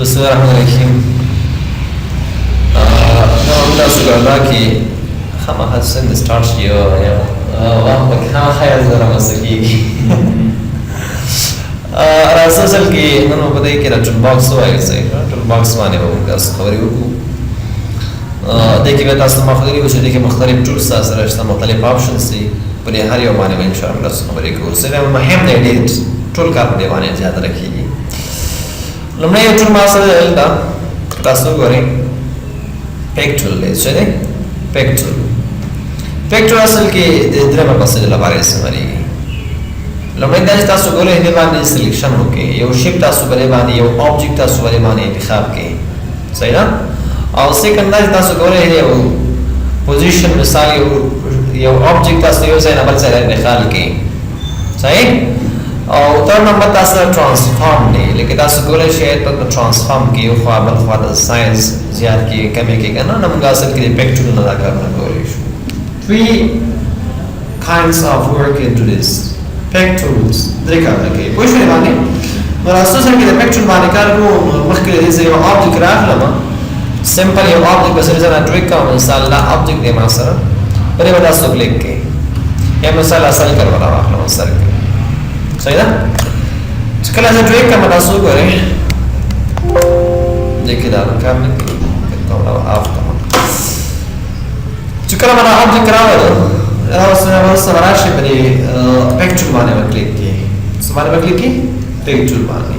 بسم الله الرحمن الرحیم. نو تاسو ګرځا کې خامخا څنګه سٹارټ شي او په خامخا یې زره مسکی راځل کې نو په دې کې راټل باکس وایي راټل باکس باندې به تاسو خبرې وکړو. د کې به تاسو مخکې وشو د کې مختلف ټولز سره شته مختلف آپشنز دي په هر یو باندې به ان شاء الله تاسو خبرې کوو. سره مهم دی ډېر ټول کار په باندې زیات راکېږي. لمړی یو ټول ما سره دا تاسو ګورئ پکچر دی څه دی پکچر اصل کې د درېمه مسله لپاره استعمالېږي. لمړی دا چې تاسو ګورئ دې باندې سلیکشن وکړئ یو شیپ تاسو باندې یو آبجیکټ تاسو باندې انتخاب کړئ صحیح ده. او سیکنډ دا چې تاسو ګورئ یو پوزیشن مثال یو آبجیکټ تاسو یو ځای نه بل ځای انتقال کړئ صحیح. او تر نمبر تاسو ترانسفارم دی لکه تاسو ګورئ شاید په ترانسفارم کې یو خوا بل خوا د ساينس زیات کې کمی کې کنه نو موږ اصل کې پکچر نه دا کارونه کولی شو. three kinds of work into this pictures درې کارونه کوي پوه شئ باندې نو تاسو سره کې د پکچر باندې کار کوو مخکې دې یو آبجیکټ راغلم سمپل یو آبجیکټ بس زره ټریک کوم مثال لا آبجیکټ دې ما سره پرې ودا سو کلیک کې یا مثال اصل کار ولا راغلم سره صحیح ده. چې کله زه ټریک کوم تاسو ګورئ دغه دا کار نه کوي کومه اف کوم چې کله ما آبجیکټ راوړل راوسره راشي په پکچر باندې کلیک کړئ څه باندې کلیک کړئ پکچر باندې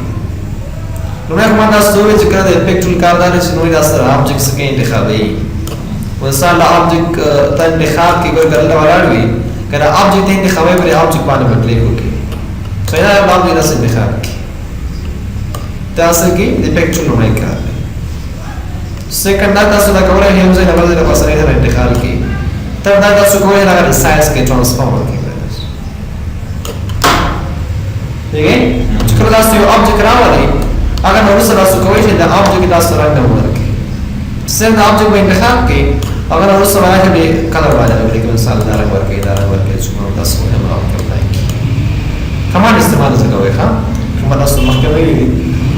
نو نه کومه تاسو چې کله د پکچر کاردار چې نو دا سره آبجیکټ څخه انتخابي مثال آبجیکټ ته انتخاب کې ګورل ولاړوي کله آبجیکټ انتخابي پر آبجیکټ باندې کلیک وکړئ فإذا بعض الناس انتخابك تاسكي دي picture نوعي كار second دا تاسو دا کوله هم زي نه بدل په سره نه انتقال کی تر دا تاسو کوی نه سایز کې ټرانسفارم کی دیګه چې کله تاسو یو آبجیکټ راوړئ هغه نو سره تاسو کوی چې دا آبجیکټ تاسو رنګ ورکړي سم دا آبجیکټ په انتخاب کې هغه نو سره راځي کلر باندې کې مثال دا رنګ ورکړي چې نو تاسو هم راوړئ کمان استعمال څنګه وای ښا کومه تاسو مخکې ویلي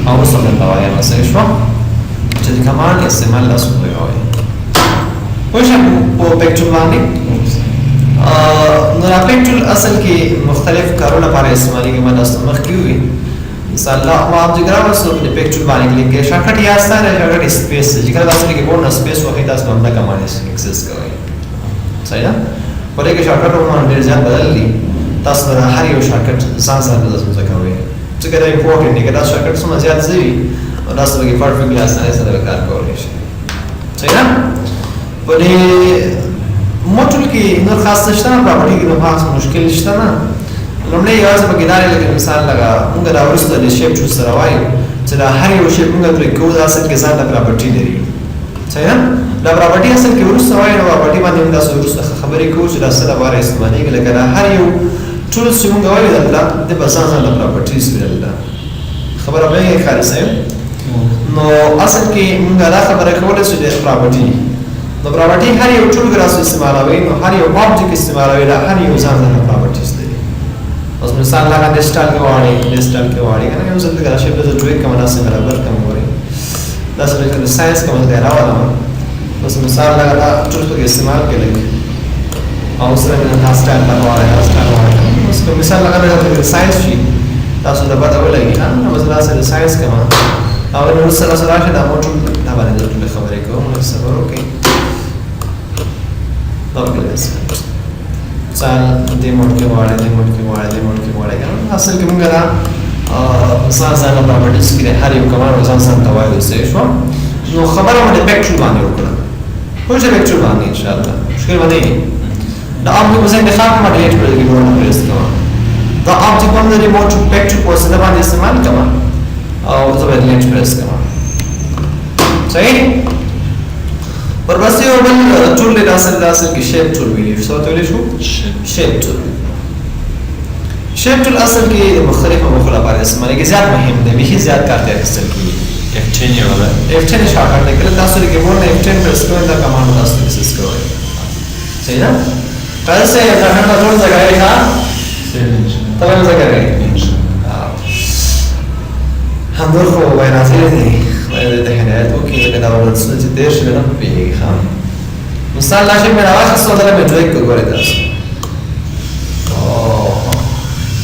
او وسو د توایا نه څه شو چې د کمان استعمال تاسو وایي پوه شئ په پکچر باندې نو پکچر اصل کې مختلف کارونه لپاره استعمالېږي ما تاسو مخکې وی مثال لا ما آبجیکټ راوړل په پکچر باندې کلیک کړئ شارټکټ یا ستاره شارټکټ سپیس چې کله تاسو کې ګورنه سپیس وخت تاسو هم دا کمان اکسس کوئ صحیح ده په دې کې شارټکټ ورونه ډېر ځان بدل دي تاسو نه هر یو شارټکټ ځان سره د څه کوي چې کله امپورټنت دی کله شارټکټ سم زیات زوی او تاسو به پرفیکټلی اسانه سره کار کولای شئ صحیح ده. په دې موټل کې نور خاص نشته نه پراپرټي کې نو خاص مشکل نشته نه لمړی یوازې په ګدارې لکه مثال لگا موږ دا ورسته د شیپ چوز سره وایو چې دا هر یو شیپ موږ پرې کوو دا اصل کې ځان د پراپرټي لري صحیح ده. دا پراپرټي اصل کې ورسته وایو نو پراپرټي باندې تاسو ورسته خبرې کوو چې دا سره واره استعمالېږي لکه دا هر یو ټول چې موږ وایو دا د بسان سره پراپرټیز ویل دا خبره به یې خالص نو اصل کې موږ دا خبره کوله چې د پراپرټي نو پراپرټي هر یو ټول ګراس استعمالوي نو هر یو آبجیکټ استعمالوي دا هر یو ځان سره پراپرټیز لري. اوس مثال لکه د سټایل کې واړی کنه یو څه د ګراس په ځای کې کومه ناسه برابر کوم وایي دا سره د ساينس کومه ځای راوړم اوس مثال لکه ټول په استعمال کې لګي او سره د هاسټایل په وایي اوس په مثال لګا د ساينس شي تاسو دا پته ولګي نو مثلا سره ساينس کما او نو سره راشه دا موټر دا باندې د خبرې کوم نو صبر وکړئ دا ګلس ځان دې موټ کې واړه اصل کې موږ را ځان پراپرټیز کې هر یو کمر ځان سره توایو سه شو نو خبره مې پکچر باندې وکړه خو چې پکچر باندې ان شاء الله مشکل باندې دا آبجیکټ په ځای انتخاب کوم ډیلیټ کړئ د ګورنه پریس کوم دا آبجیکټ باندې ریموټ پکچر په څه باندې استعمال کوم او زه به ډیلیټ پریس کوم صحیح. پر بس یو بل ټول له اصل کې شیپ ټول ویلي څه ته ویل شو شیپ ټول اصل کې مختلفه مخله لپاره استعمال کې زیات مهم دی به زیات کار دی اصل کې F10 یو ده F10 شارټکټ دی کله تاسو کې ګورنه F10 پریس کوئ دا کمانډ تاسو اکسس کوئ صحیح ده. कैसे करना थोड़ा सा करेगा तब ऐसा करेंगे हम लोग को वायरस ही नहीं د هدایت وکړي ځکه دا ورسره چې تیر شوی نه پوهېږي ښه مثال دا شی مې راواخیستو دله مې ډرایک کړو ګورئ تاسو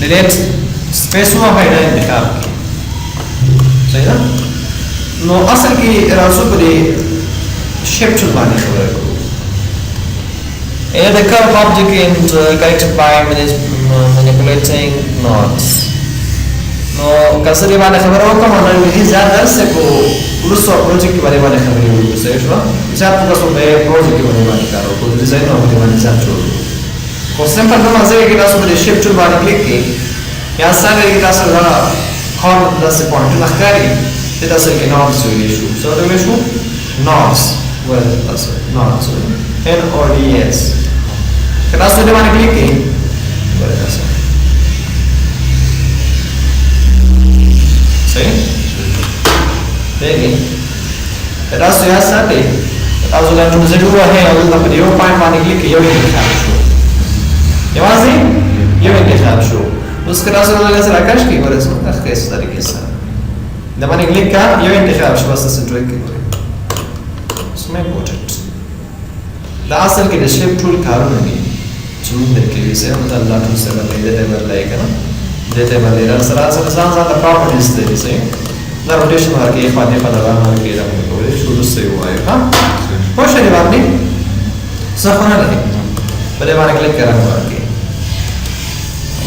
ډیلیټ سپیس ووهئ دا انتخاب کړي صحیح ده نو اصل کې راځو په دې شیپ ټول باندې خبره کوو the curve object is corrected by manipulating knots نو کسر یې باندې خبره وکړم نو هیڅ ځان درسه کو ورسو پروجیکټ باندې خبرې وکړو صحیح شو چې تاسو په پروجیکټ باندې کار وکړو ډیزاین باندې ځان جوړ کو سمپل نو مزه کې تاسو په شیپ ټول باندې کلیک کړئ یا څنګه کې تاسو دا هر داسې پوینټ لخري چې تاسو کې نوټس ویل شو څه ویل شو نوټس ول تاسو نوټس NODS کله تاسو دې باندې کلیک کړئ ول تاسو صحیح دیکھیں تاسو یا ساتي تاسو له نو زه دوه هه او د یو پوینټ باندې کلیک یو انتخاب شو یوازې یو انتخاب شو اوس کله تاسو له سره راکښ کی ورسو اخر څه طریقې سره د باندې کلیک کا یو انتخاب شو تاسو ټریک کوئ سمه امپورټنت دا اصل کې د شیپ ټول کارونه دي چې موږ درکې وسه مثلا الله تعالی سره دې ورلای کنه دته باندې را سره ځان پراپرټیز دي صحیح دا روټیشن ورکې په دې په دغه ورکې دا موږ کولای شو د سې وایو ها خو شری باندې څه نه دي په دې باندې کلیک کړه ورکې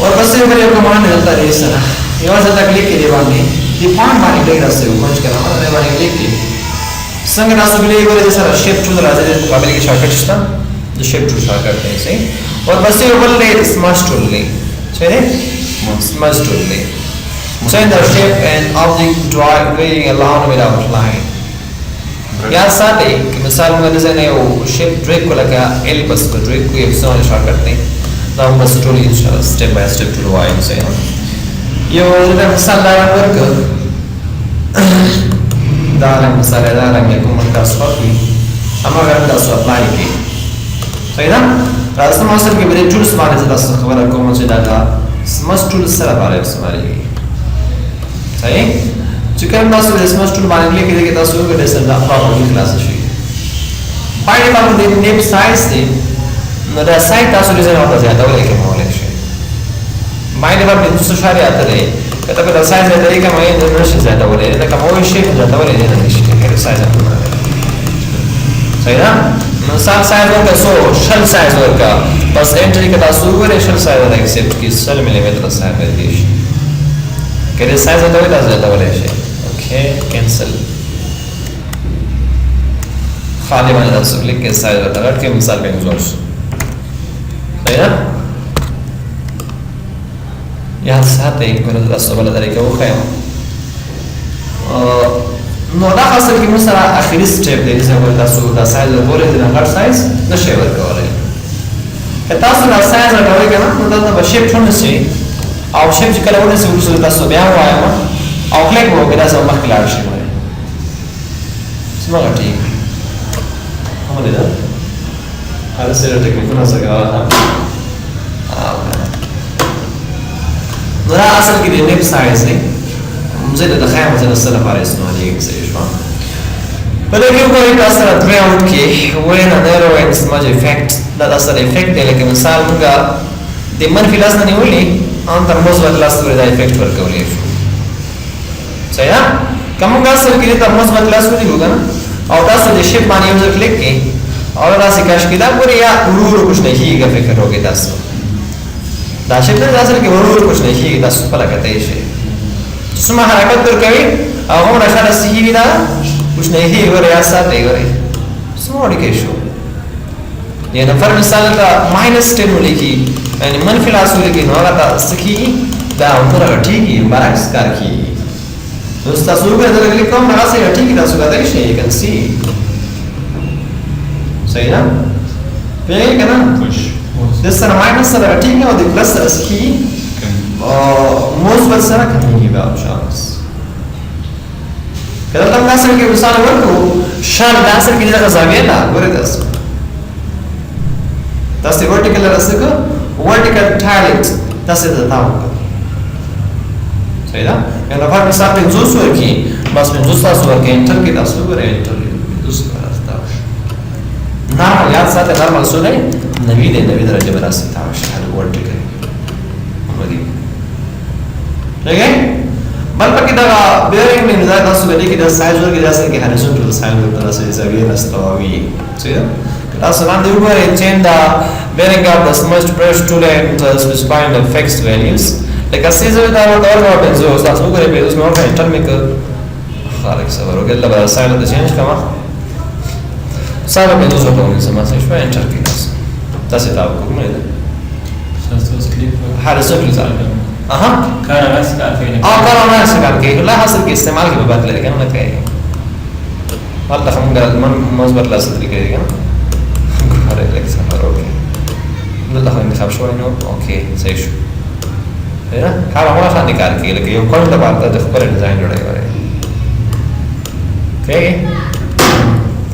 اور بس یې په یو کمانډ دلته دی سره یو ځل کلیک کړئ باندې دې پوینټ باندې کلیک راځي کوم کړه باندې باندې کلیک کړئ څنګه تاسو بلې ورته سره شیپ ټول راځي په مقابل کې شارټکټ شته د شیپ ټول شارټکټ دی صحیح اور بس یې بل له سماش ټول دی صحیح smudge tool में change the shape and object drawing along without line यार साथ ही कि मिसाल में डिजाइन है वो shape drag को लगा L बस को drag को ये सोने शॉर्टकट नहीं ना हम बस tool use step by step to do आएं से ये वो जब मिसाल दारा वर्क दारा मिसाल दारा में को मन का स्वापी हमारा का स्वाप लाई की सही ना रास्ता मौसम के बड़े टूल्स माने से दास खबर को मुझे दादा स्मश टूल सर बारे में समारी सही चिकन दास में स्मश टूल बारे में लेके दास को कैसे दा प्रॉपर्टी क्लास है बाय डिफॉल्ट दे नेम साइज दे न दा साइज दास डिजाइन होता जाता है लेके मोले से बाय डिफॉल्ट में दूसरा शायद आता है कहता है साइज है तरीका में जनरेशन जाता है लेकिन का वो शेप जाता है लेकिन नहीं साइज अपना सही ना साइज साइज का सो शल साइज का बस एंट्री का दास ऊपर शल साइज वाला एक्सेप्ट की सल मिलीमीटर साइज में दिश के साइज होता है दास जाता है शे ओके कैंसिल खाली मैंने दास क्लिक के साइज होता है के मिसाल में यूज सही ना यहाँ साथ एक मेरा दास वाला तरीका वो है نو دا اصل کې موږ سره اخري سټیپ دی چې موږ تاسو دا سایز ورته د نمبر سایز نشي ورکولای که تاسو دا سایز راوړئ کنه نو دا به شیپ څنګه شي او شیپ چې کله ورته ورسره تاسو بیا وایم او کلیک وکړئ دا سم مخکې لاړ شي وای سمه ټیک هم دې دا هر څه ټیکنیکونه څنګه نو دا اصل کې د نیپ سایز دی مزید د خیام مزید سره لپاره استعمالي کیږي شو په دې کې کومه تاسو سره درې اوټ کې وین انرو ان سمج افیکټ دا تاسو سره افیکټ دی لکه مثال موږ د منفي لاس نه نیولې ان تر مثبت لاس ورته دا افیکټ ورکولې شو صحیح کوم تاسو کې تر مثبت لاس ونیو کنه او تاسو د شیپ باندې یو ځل کلیک کړئ او تاسو کاش کې دا پورې یا ورور کچھ نه هیږي فکر وکړئ تاسو دا شیپ د تاسو کې ورور کچھ نه هیږي تاسو په لګته شي سمه حرکت پر کوي او هم راځه سهي دا کچھ نه هي وریا ساتي وري سمو اړیکې شو یا نفر مثال کا ماینس 10 لیکي یعنی منفي لاس لیکي نو هغه سکی دا عمره ټیږي برعکس کار کی نو تاسو به دا لیکم هغه سي ټیږي تاسو غواړئ شي کین سی صحیح نه به کنه د سره ماینس سره ټیږي او د پلس سره سکی مثبت سره کمیږي به شانس کله تم تاسو کې مثال ورکو شان تاسو کې دغه زاویه نه ګورئ تاسو ورټیکل راځي ورټیکل ټایلټ تاسو ته تاو صحیح ده یو نفر مثال په 200 کې بس 50 تاسو ورکې انټر کې تاسو ورې انټر 50 راځه نارمل یاد ساته نارمل څه دی 90 درجه براسي تاسو هر ورټ کې ودی لګي بل پکې دا بیرینګ نه دا تاسو لري کې دا سایز ورکې دا څنګه هریزونټل سایز ورته تاسو زاویه راستوي څه also now the Uber change the bearing of the submerged brush tool and specifying the fixed values. Like I say that I would all open so that's Uber is not going to make a خارج سوار وقال له بس سايل تشينج كمان سايل بيدوز وطوني سما سيشوا enter كيناس تاسي تابعكم ما يدا شاستوس كليب هذا سوبر زال أها كارا ناس كافين كارا ناس كافين لا حصل كي استعمال كي ببعث لك أنا ما كاي والله خمون قال من مصبر لا صدري كذي كنا هذا لك سفر أوكي والله خلينا نخاف شوي إنه أوكي سيشوا هنا كارا ما خلني كاركي لك يوم كل ده بعد تخبر الديزاين ولا يبغى اوكي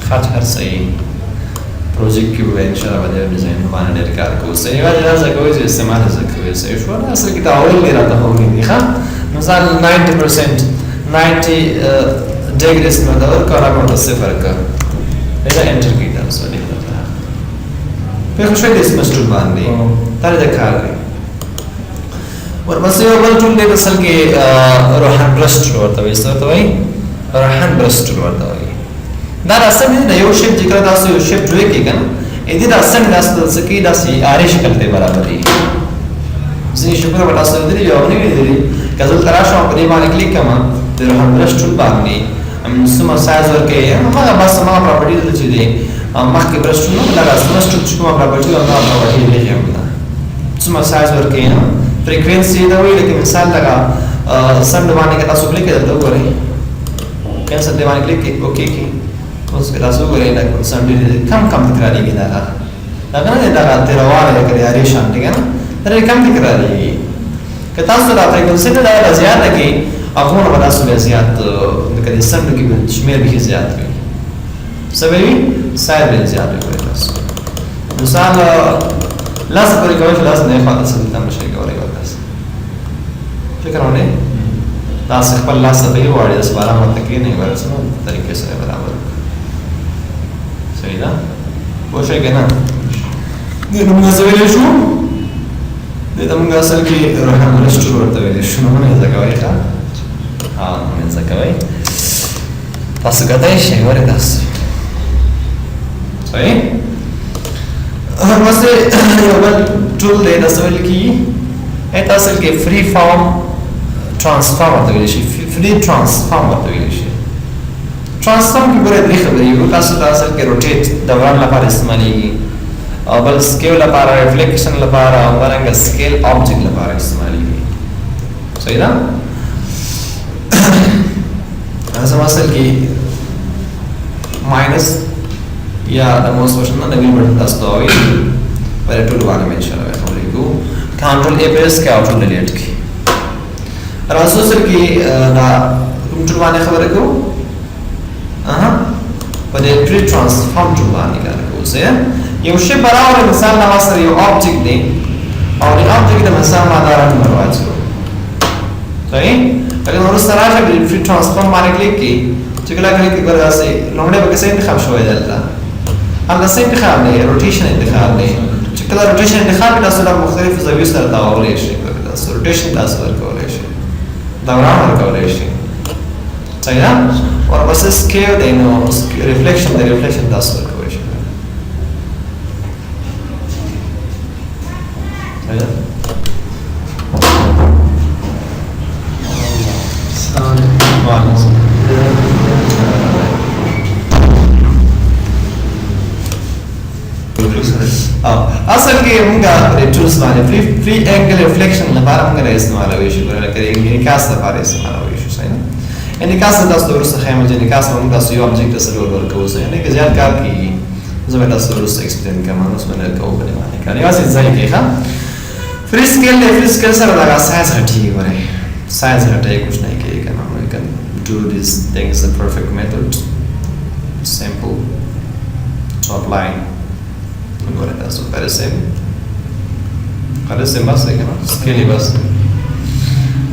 خاطر هر صحیح پروژیکټ کې وای ان شاء الله باندې ډیزاین باندې ډېر کار کوو صحیح وایي دا څنګه کوي چې استعمال زکوي صحیح شو نه اصل کې دا اول نه راته هونی دی ښا مثلا 90% 90 ډیګریز نه دا ورکو راغله صفر کا دا انټر کیدا سو دی په خو شوي د سمستر باندې دا د کار دی ورپسې یو بل ټول دی اصل کې روحان برست ورته وایي روحان برست ورته وایي دا اصل نه یو شیپ ذکر تاسو یو شیپ جوړ کیږي نه اې دې اصل تاسو سکی دا سی آرې شکل ته برابر دی ځینې شکل ولا تاسو دې یو نه ویلي کله تراشو په دې باندې کلیک کما د روحان برست باندې ام سم سایز ورکې هغه بس ما پراپرټی دې چې دی مخکې برست نو لږه سمستر چې کومه پراپرټی او نو پراپرټی دې هم سم سایز ورکې فریکوئنسي دا ویل کې مثال لگا سند باندې کې تاسو کلیک کړئ دا وګورئ کینسر دی باندې کلیک اوکے کی اوس کې تاسو وګورئ دا سند کم تکرارېږي دا نه دا تیرواله کې اړې شان دي کنه دا کم تکرارېږي که تاسو دا فریکوئنسي دا زیاته کې اغون ولا سو زیات د سند کې شمیر به زیات وي سبب ساید به زیات وي تاسو مثال لاس پرې کوي لاس نه خاطر څه تم شي کوي ورته فکر ونه تاسو خپل لاس په یو وړي د سپارا مت کې نه ورسره طریقې سره برابر صحیح ده وښه کنه دې موږ زویل شو دې موږ اصل کې روحان رستور ورته ویل شو نو نه ځکوي ښا نه ځکوي تاسو ګټای شي ورته تاسو صحیح واسه یو بل ټول دې تاسو ول کی ایت اصل کې فری فارم ټرانسفارم ورته ویل شي فری ټرانسفارم ورته ویل شي ټرانسفارم کې ګوره دې خبرې یو تاسو اصل کې روټیټ دوران لپاره استعمالېږي او بل سکیل لپاره ریفلیکشن لپاره او ورنګ سکیل آبجیکټ لپاره استعمالېږي صحیح ده اصل کې ماینس یا د موس ورشن نه نوی بټن تاسو ته وایي پر ټول باندې ان شاء الله خبرې کو کنټرول ای پریس کې او ټول ډیلیټ کی راځو سر کې دا ټول باندې خبرې کو په دې پری ټرانسفارم ټول باندې کار کوو زه یو شی برابر مثال دا واسره یو آبجیکټ دی او د آبجیکټ د مثال ماده راځو راځو صحیح اگر ورسره راځي په پری ټرانسفارم باندې کلیک کی چې کله کلیک ورغاسي لومړی به څه انتخاب شوی دلته هغه څه انتخاب دی روټیشن انتخاب دی چې کله روټیشن انتخاب تاسو له مختلفو زاویو سره تاولې شي تاسو روټیشن تاسو ورکولای شي دوران ورکولای شي صحیح ده او بس سکیل دی نو ریفلیکشن تاسو ورکولای شي صحیح ده اصل کې موږ ټولز باندې فری انګل ریفلیکشن لپاره موږ استعمالوي شو لکه انعکاس لپاره استعمالوي شو صحیح انعکاس تاسو ورسره خیمه چې انعکاس موږ تاسو یو ابجیکټ سره ورکوو صحیح نه کې زیات کار کوي زه تاسو ورسره ایکسپلین کوم نو څه نه کوو په دې باندې کار یو څه ځای کې ښه فری سکیل سره دا سایز هټي وره سایز هټي कुछ नहीं کېږي کنه we can do this thing is a perfect method simple to apply agora está super parece más que no scale bas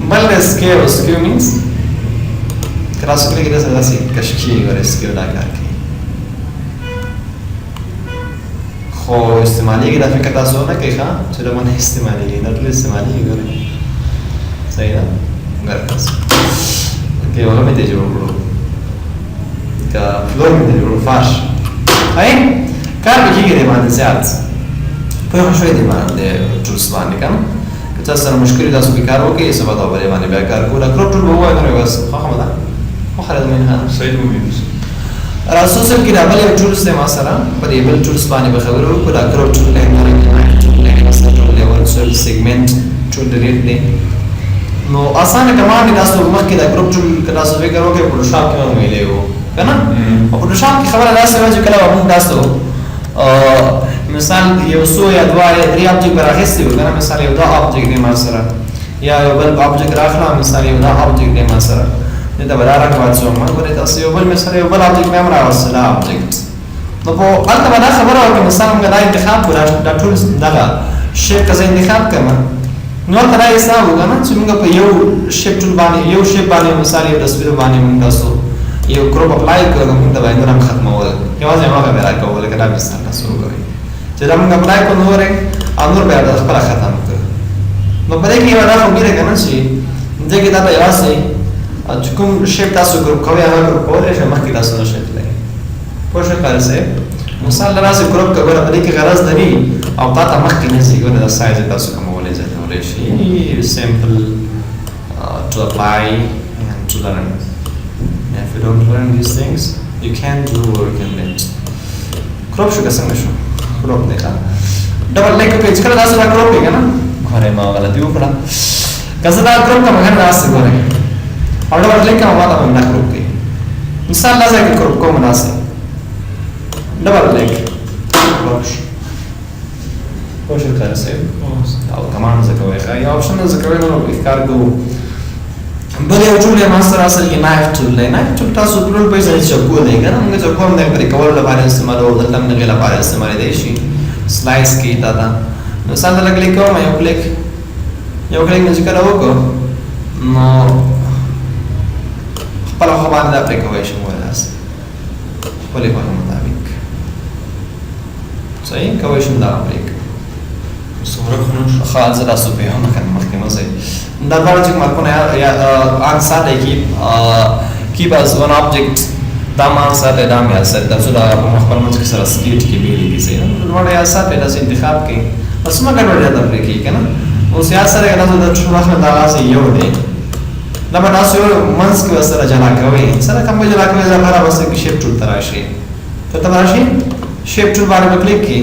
mal scale means تاسو کله کې دا څه کشکی ورسکی ولا کار کوي خو استعمالي دا فکر تاسو نه کوي ښا چې دا باندې استعمالي نه ټول استعمالي ګوري صحیح ده ګرځي کې ولا مې ته جوړ کړو کا فلور مې ته جوړ فاش هاي کار به کېږي باندې زیات په هغه شوي دی باندې ټول باندې کوم که تاسو سره مشکل تاسو به کار وکړئ سبا دا باندې باندې بیا کار کوله کړو ټول به وایي نو بس خو خمه ده خو خالد مې نه صحیح وګورئ راسوسل کې دا بل ټول سره ما سره په دې بل ټول باندې به خبرو وکړو دا کړو ټول نه مثلا ټول لیول سر سیګمنټ ټول ډیلیټ دی نو اسانه کمانډ تاسو مخکې دا ګروپ ټول تاسو فکر وکړئ په شاپ کې مو ویلې وو کنه او په شاپ کې خبره داسې و چې کله موږ تاسو مثال یو څو یا دوه یا درې ابجیکټ راغستې و کنه مثال یو دا ابجیکټ دی ما سره یا یو بل ابجیکټ راخلا مثال یو دا ابجیکټ دی ما سره دا به راکوات شو ما ګورې تاسو یو بل مثال یو بل ابجیکټ مې راوستل ابجیکټ نو په البته دا خبره او مثال موږ دا انتخاب کړو دا ټول دغه شیپ کزه انتخاب کړم نو ترا یې حساب وکړه چې موږ په یو شیپ ټول باندې یو شیپ باندې مثال یو تصویر باندې موږ تاسو یو کروپ اپلای کړو موږ دا باندې هم ختمول یوازې هغه به راکول کله مثال تاسو وګورئ چې دا موږ اپلای کوو نو انور به دا خپل ختم کړو نو په دې کې یو دا خو ګیره کنه چې دغه دا به یوازې چې کوم شیپ تاسو ګروپ کوي هغه ګروپ کولای شي مخکې تاسو نه شئ تللی پوه شئ کار سه مثال لراسه ګروپ کوي په دې کې غرض لري او تاسو مخکې نه ځي ګوره دا سایز تاسو کومولای ځای simple to apply and to learn. If you don't learn these things, you can't do work in it. Crop شو قسم شو؟ crop देखा. Double leg पे इसका रास्ता ना crop है ना? घरे माँ वाला दियो पड़ा. कैसे ना crop का मगर रास्ते घरे. और double leg का वाला हम ना crop के. मिसाल ना जाए कि crop को मनासे. Double leg. crop. کوشش کار سه او کمان زکوي یا آپشن زکوي نو کار کو بل یو ټول ما سره اصل کې نایف ټول نه نایف ټول تاسو ټول په ځای چې کو دی کنه موږ چې کوم نه پرې کول لپاره استعمالو دلته موږ لپاره استعمال دی شي سلایس کې دا نو څنګه لګلې کوم یو کلیک نه ځکه راوګو نو خپل خبر دا پرې کوي شي ولاس خپل په مطابق صحیح کوي شي دا پرې صورت خنوش خالص تاسو په هم کنه مخکې مزه دا ډول چې مارکونه یا انسر دی keep as one object دا ما سره دا مې سره تاسو دا په خپل منځ کې سره سکیټ کې بیل کې سي نو یا سره تاسو انتخاب کې بس ما ګډوډ یاد پرې کې کنه او سیاست سره تاسو د شروع نه دا لاسه یو دی دا به تاسو منځ کې سره جلا کوي سره کوم جلا کوي دا لپاره بس کې شیپ ټول تراشي ته تراشي شیپ ټول باندې کلیک کې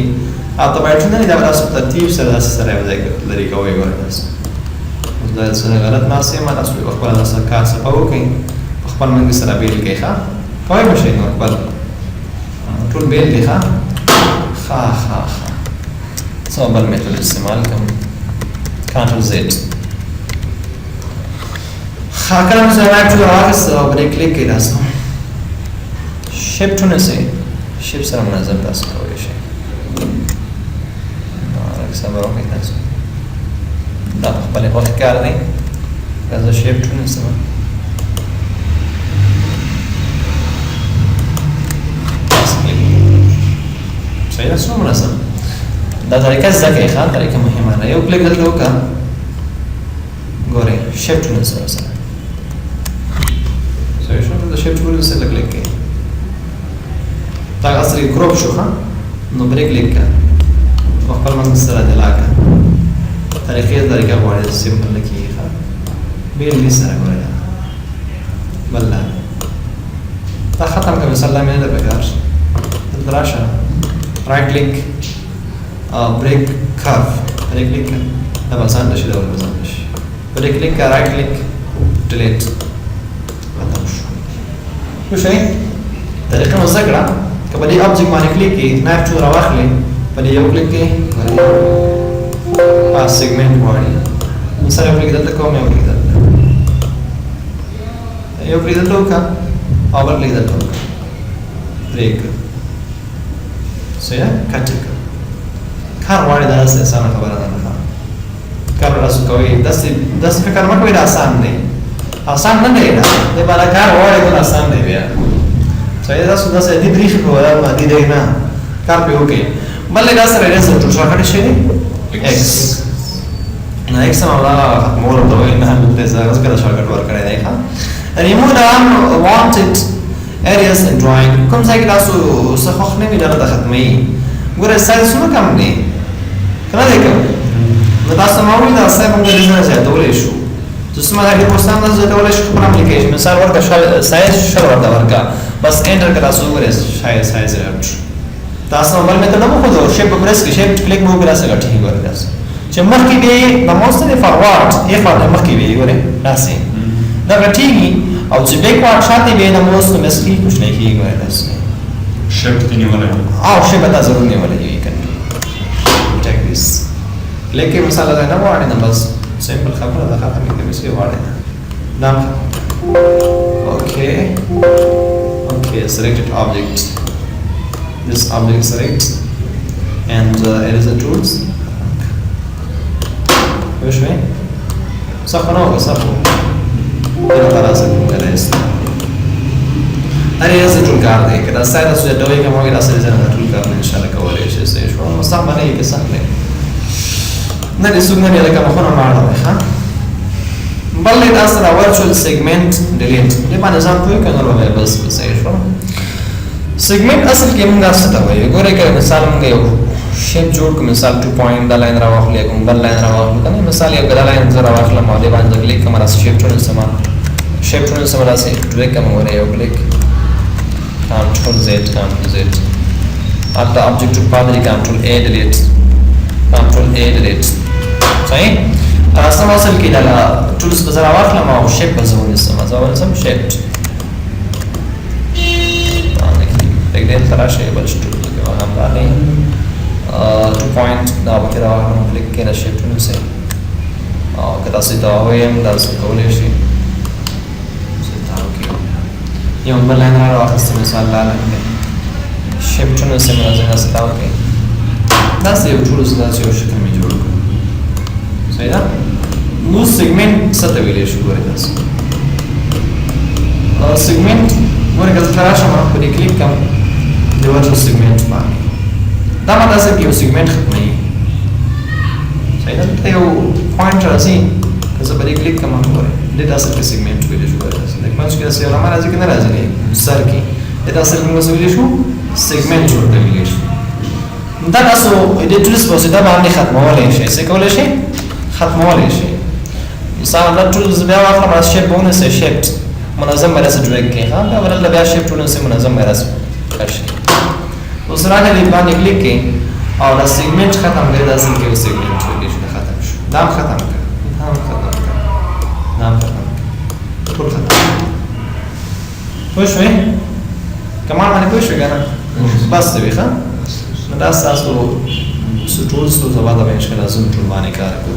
او ته باید څنګه دا تاسو ترتیب سره سره وځي لري کوي ګورئ دا څنګه غلط ناسه ما تاسو خپل تاسو کار څه پاو کوي خپل منځ سره بیل کې ښه پای مشه نو خپل ټول بیل دی ښه څو بل میتود استعمال کوم کنټرول زد کله چې راځي راځي او بریک کلیک کې تاسو شیپ ټونه سي شیپ سره منظم تاسو کوی شي صبر وکړئ تاسو دا خپل وخت کار دی دا شیپ ټونه سم صحیح ده څومره سم دا طریقه زده ښه طریقه مهمه ده یو کلیک دلته وکړه ګورئ شیپ ټونه سره صحیح شو دا شیپ ټونه سره کلیک کړئ دا اصلي ګروپ شو ښه نو بریک کلیک کړه خپل منځ سره د لاکه طریقه غواړي سیمپل کې ښه بیل دې سره غواړي بل دا ختم کوي مثلا مې نه بګار دراشه رائټ کلیک break curve right click da bazan da shi da bazan da shi break click right click delete ختم شو شو طریقه مذکره کله دې object باندې کلیک کی نایف ټول راوخلې په دې یو کلیک کې پاس سیګمنټ وایي مثلا یو کلیک دلته کوم یو کلیک دلته وکړه او بل کلیک دلته وکړه break صحیح کټ کار وړي دا څه خبره ده نه کار راسو کوي داسې فکر مکوئ دا آسان دی آسان نه دی دا د بالا کار وړي ګل آسان دی بیا صحیح دا څه داسې دی بریخ په ولا باندې دی نه کار په وکي بل دا سره رسل ټول شاکړی شي x نه x سماولا مور ته وای نه د زړه سره شاکړ ور کړی دی ښا remove the unwanted areas in drawing کوم ځای کې تاسو څه خوښ نه وي دا ختمي ګوره سایز څونه کم دی کنه دی کوم نو تاسو مو دا څه موږ د ځای زیاتولې شو تاسو ما هغه پوسټان د زیاتولې شو خپل اپلیکیشن مثال ورکا سایز شر ورته ورکا بس انټر کړه تاسو ګوره سایز راوړ تاسو موبایل مې ته نه مو خو شیپ پرس کې شیپ کلیک مو کړه څنګه ټینګ ورکاس چې مخکې دی د موست دی فاروارد یې فاروارد مخکې وی ګوره راسي دا غټیږي او چې بیکوارد شاته وي د موست مسکی کچھ نه کیږي ګوره راسي شیپ ته نیولای او شیپ ته ضرور نیولای وي کنه چیک دیس لیکن مثال دا نه وړاندې نه بس سمپل خبره ده خاطر کې مې څه وړاندې دا okay selected object this object select and eraser tools وش وين صح نوع صح كده خلاص كده است eraser tool کار دی کدا ساده سو دوی کومه کې راځي چې ټول کار ان شاء الله کولای شي څه شو صح باندې کې صح نه نه دې څنګه نه لکه مخونه ماړه ښه بل دا سره ورچوال سیگمنٹ ډیلیټ دې باندې ځان کوی کنه ورو بس صحیح شو سیگمنٹ اصل کې موږ څه ته وایو ګوره کې مثال موږ یو شیپ جوړ کوم مثال 2 پوینټ د لاین راوخلې کوم بل لاین راوخلې کنه مثال یو د لاین زرا واخلې مو دې باندې کلیک کوم راس شیپ ټول سم راځي ټریک کوم ور یو کلیک کنټرول زد اته object پادری کنټرول ا ډیلیټ صحیح سم اصل کې دا ټولز په زرا واخلې مو شیپ په زون سم شیپ دې تراشه بل شټ کې واه باندې 2 پوینټ دا وکړه راوړم کلیک کړه شیپ نو سه او کدا سي دا وایم دا څه کولای شي یو بل لاین راوخسته مثال لاله شیپ نو سه مرزه ستاو کې دا څه یو ټول زدا چې یو شکل می جوړ کړ صحیح ده نو سیگمنٹ څه ته ویل شي ګورئ تاسو سیگمنٹ ورګه تراشه ما په کلیک کوم د ورته سیگمنٹ باندې دا ماده څه یو سیگمنٹ ختمي صحیح ده ته یو پوینټ راځي که زه په کلیک کوم غواړم د تاسو په سیگمنٹ ویل شو راځي د کوم څه سره ما راځي کنه راځي سر کې د تاسو موږ ویل شو سیگمنٹ جوړ ویل شو دا تاسو د ټولس په څیر باندې ختمولای شي څه کولای شي ختمولای شي مثال دا ټولز بیا واخلم از شیپ بونس شیپ منظم مرسه جوړ کړي ها دا ورل بیا شیپ ټولز منظم مرسه کړئ اوس راغلی باندې کلیک کړئ او دا سیگمنٹ ختم کړئ دا څنګه یو سیگمنٹ ویل شي ختم شو دا ختم کړئ ټول ختم پوه شئ کمان باندې پوه شئ کنه بس دی ښه نو دا تاسو ټولز ته زما د مشکل ازم ټول باندې کار کوي